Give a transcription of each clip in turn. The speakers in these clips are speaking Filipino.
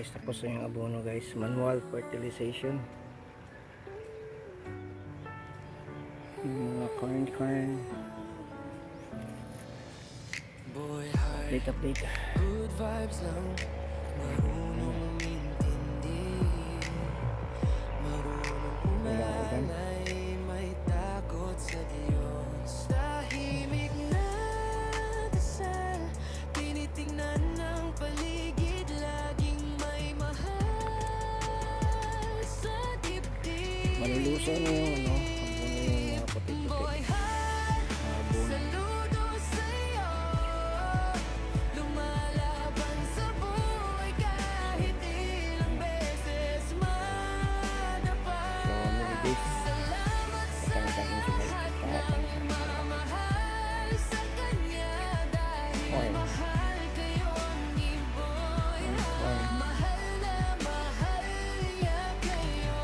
guys, tapos na yung abono guys, manual fertilization. Yung mga corn update. Good vibes lang, marunong umintindi, marunong umalalay, may takot sa Diyos. Tahimik na dasal, tinitingnan ng paligid, laging may mahal sa dibdib. Maluluso na yung abono, yung mga puti-puti. Abono. Saludo sa'yo, lumalaban sa buhay kahit ilang beses madapa. So, many days. Salamat sa lahat ng mamahal sa Kanya, dahil mahal kayong iboy. Mahal na mahal niya kayo.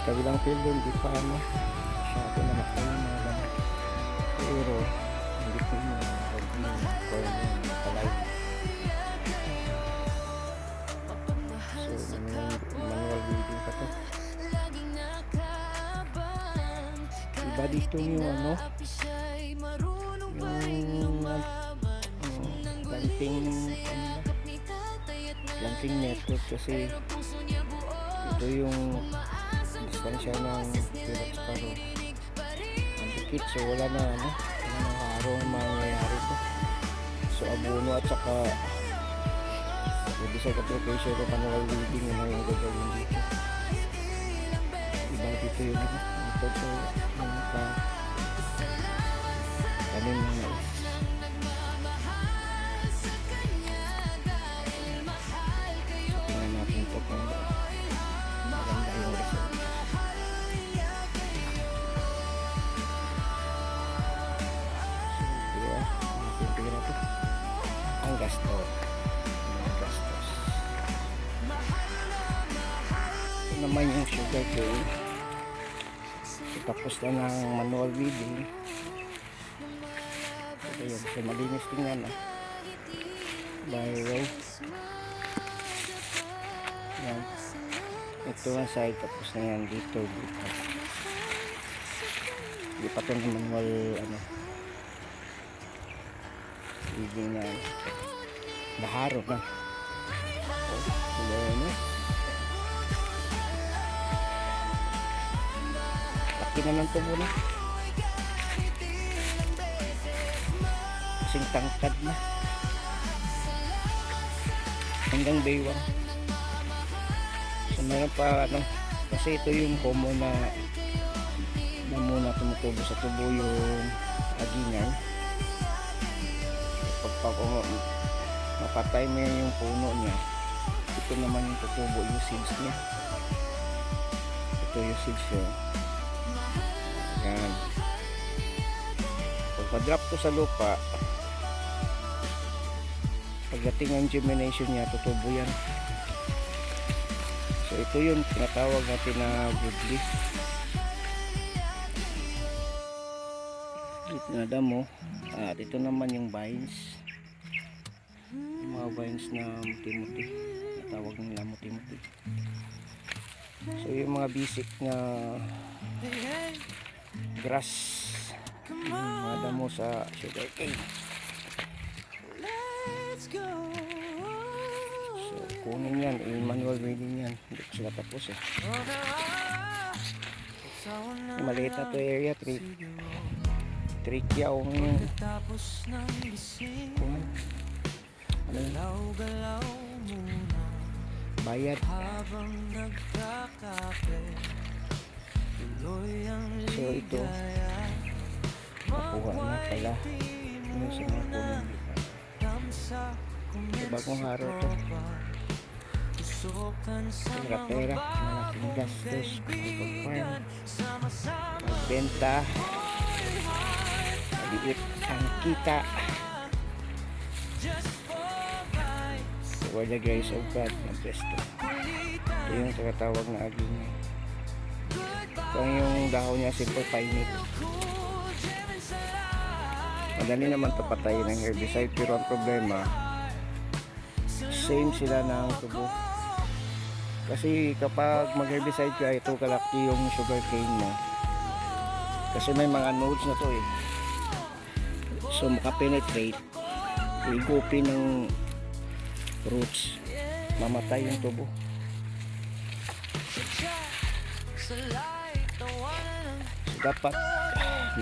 Kabilang field doon, di pa masyado na makain yung mga dami. Pero, hindi ko yung corn yung palay. So, manual weeding pa to. Iba dito yung planting method kasi ito yung distansya ng Philips Sparrow. Ang dikit, so wala na araw ang mangyayari to. So abono at saka herbicide application o manual weeding yun ang gagawin dito. Iba dito yung method, so yung tanim ng mais. Tingnan natin ito kung maganda yung result. So, diba? Tingnan natin. Ang gastos. Ito naman yung sugar cane. So, tapos na ng manual weeding. So, yun. So, malinis tingnan na. By row. Yan. Ito ang side, tapos na yan dito. Hindi pa ito ng manual weeding na baharo na. Laki na ng tubo na. Kasing tangkad na. Hanggang baywang. So meron pa kasi ito yung common na muna tumutubo sa tubo yung agingan. Pag mapatay mo yung puno niya, ito naman yung tutubo yung seeds niya. Ito yung seeds niya. Yan. Pag pa-drop to sa lupa, pagdating ang germination niya, tutubo yan. So ito yung tinatawag natin na broadleaf. Dito na damo. At ito naman yung vines. Yung mga vines na muti-muti. Natawag nila muti-muti. So yung mga basic na grass, yung mga damo sa sugarcane. So kunin yan, manual weeding yan. Hindi ko sila tapos eh. Maliit na to area, 3 kyaw bayad. So ito nakuha na pala yung sa mga kunin. So bagong haro to. Pera malaking gastos magbenta, maliit ang kita. So by the grace of God, nagpesto. Ito yung tinatawag na aging. Ito yung dahon niya, simple painit. Madali naman ito patayin ng herbicide, pero ang problema same sila ng tubo. Kasi kapag mag-herbicide ka, ito kalaki yung sugar cane mo. Kasi may mga nodes na to eh. So makapenetrate, igupin ng roots, mamatay yung tubo. So dapat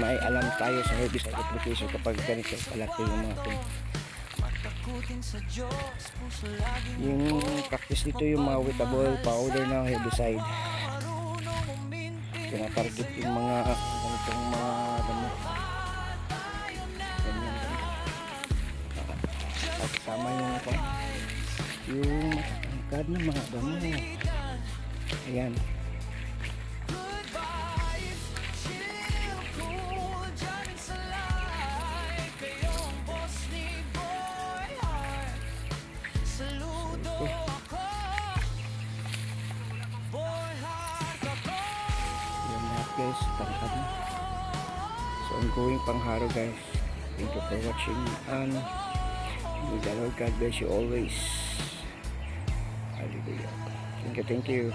may alam tayo sa herbicide application kapag ganito kalaki yung mga tubo. Yung practice dito yung mga wettable powder ng herbicide. Tinatarget yung mga ganitong mga damo. Ganyan. Kasama yung matangkad na mga damo. Ayan. Guys, tangkad na. So ongoing pangharo guys. Thank you for watching and may the Lord God bless you always. Hallelujah. Thank you.